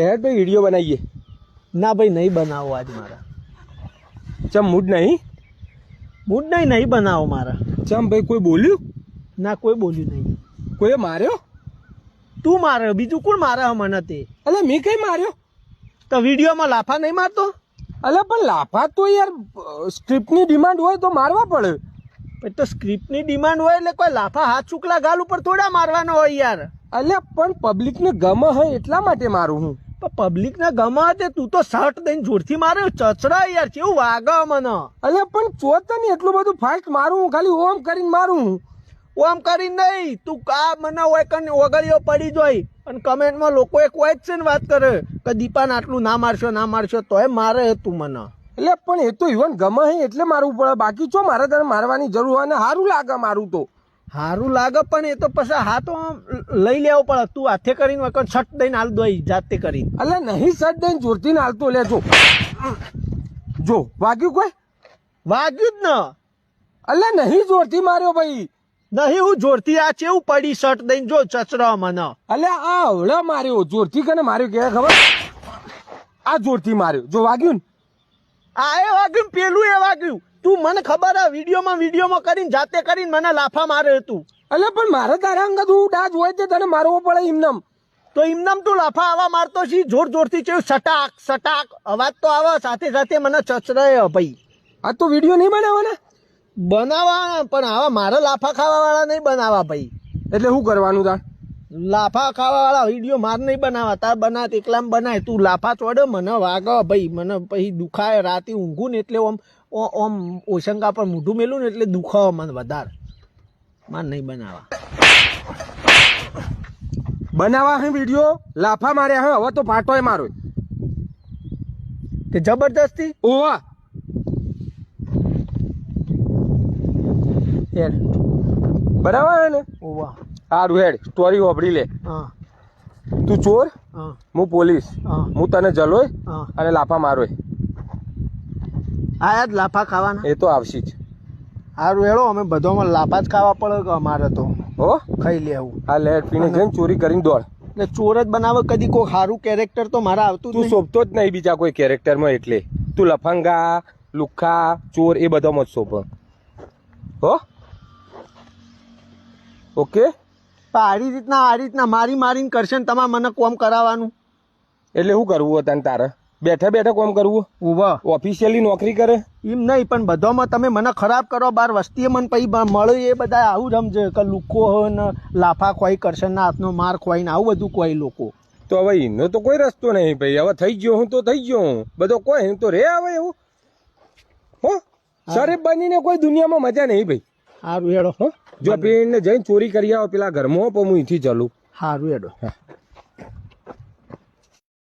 Late ભાઈ video બનાવીએ. ના ભાઈ નહીં બનાવો આજ મારા. ચમ મૂડ નહીં? મૂડ નહીં બનાવો મારા. ચમ ભાઈ કોઈ બોલ્યું? ના કોઈ બોલ્યું નહીં. કોઈએ માર્યો? તું માર્યો, બીજું કોણ મારે મને તે? અલે મેં કઈ માર્યો? તો વિડીયોમાં લાફા નહીં મારતો? અલે પણ લાફા તો યાર સ્ક્રિપ્ટની ડિમાન્ડ હોય તો મારવા પડે. તો સ્ક્રિપ્ટની ડિમાન્ડ હોય એટલે કોઈ લાફા હાથ ચૂકલા ગાલ ઉપર થોડા મારવાનો હોય યાર. અલે પણ પબ્લિકને ગમે હોય એટલા માટે મારું હું. પણ પબ્લિકને ગમે તે તું તો શર્ટ દઈને જોરથી માર્યો, ચચડા યાર, કેવું વાગે મને. અલે પણ ચોત ને એટલું બધું ફાસ્ટ મારું હું, ખાલી ઓમ કરીને મારું હું. ઓમ કરીને નહીં, તું આ મને હોય કને ઓગળીઓ પડી જોઈ અને કમેન્ટમાં લોકો એક હોય જ છે ને વાત કરે કે દીપાને આટલું ના મારશો તોય મારે તું મને. એટલે પણ એ તો ઇવન ગમે હે એટલે મારવું પડે, બાકી છો મારે તને મારવાની જરૂર હોય ને સારું લાગે મારું તો. સારું લાગે પણ એ તો પછી હાથો લઈ લેવો પડે. તું હાથે કરીને વખત છટ દઈને હાલ દોઈ જાતે કરીને. અલે નહીં સટ દઈને જોરથી ને હાલતો લે. જો વાગ્યું કોઈ? વાગ્યું જ ને. અલે નહીં જોરથી માર્યો ભાઈ. નહીં હું જોરથી આ ચેવું પડી શર્ટ દઈને જો ચચરા મને. અલે આ હવળે માર્યો જોરથી કને માર્યો કે ખબર? આ જોરથી માર્યો જો વાગ્યું ને. આ એ વાગ્યું પેલું એ વાગ્યું. તું મને ખબર આ વિડીયોમાં કરીને જાતે કરીને મને લાફા મારે તું. અલે પણ મારે તારા અંગત હું ડાજ હોય તે તને મારવો પડે એમનામ. તો એમનામ તું લાફા આવા મારતો છી જોરથી ચેવું સટાક સટાક અવાજ તો આવે, સાથે સાથે મને ચચરાય ભાઈ. આ તો વિડીયો નહીં બનાવવાના? બનાવવા પણ આવા મારે લાફા ખાવા વાળા નહીં બનાવવા ભાઈ. એટલે શું કરવાનું તાર? લાફા ખાવા વાળા વિડીયો માર નહીં બનાવવા, તાર બનાવ એકલામ બનાય. તું લાફા ચોડે મને વાગે ભાઈ, મને પછી દુખાય. રાતે ઊંઘું ને એટલે ઓમ ઓશંકા પર મોઢું મેલું ને એટલે દુખાવો મને વધારે. માર નહીં બનાવવા. બનાવવા હે વિડીયો? લાફા માર્યા હે હવે તો પાટોય મારો તે જબરદસ્તી. ઓવા હેડ બરાબર હે ને? ઓવા સારું હેડ સ્ટોરી વાપરી લે. હા તું ચોર, હા હું પોલીસ, હા હું તને જલોય હા. અને લાફા મારોય. આયા જ લાફા ખાવાના? એ તો આવશે જ. સારું હેડો, અમે બધામાં લાફા જ ખાવા પડે કે અમારે તો હો ખાઈ લેવું. આ લેટ પીને જઈને ચોરી કરીને દોડ. એટલે ચોર જ બનાવે કદી કોઈ સારું કેરેક્ટર તો મારે આવતું તું શોભતો જ નહીં બીજા કોઈ કેરેક્ટરમાં, એટલે તું લફંગા લુખ્ખા ચોર એ બધામાં જ શોભ. હો ઓકે. આ રીતના મારીને કરશે ને તમારે મને કોમ કરાવવાનું. એટલે શું કરવું હતું તારે? બેઠા બેઠા કોમ કરવું? ઉભા ઓફિશિયલી નોકરી કરે એમ નહીં, પણ બધામાં તમે મને ખરાબ કરો. બાર વસ્તીએ મને પછી મળે એ બધા આવું રમજે કે લુકો હોય ને લાફા ખોઈ કરશે ને હાથનો માર ખોઈ ને આવું બધું કોઈ લોકો. તો હવે એનો તો કોઈ રસ્તો નહીં ભાઈ. હવે થઈ ગયો હું તો થઈ ગયો હું, બધો કોઈ હું તો રે આવે એવું. હો શરીફ બનીને કોઈ દુનિયામાં મજા નહીં ભાઈ. સારું હેડો. જો પીને જઈને ચોરી કરી આવો પેલા ઘરમાં, પણ હું અહીંથી ચાલું. સારું હેડો.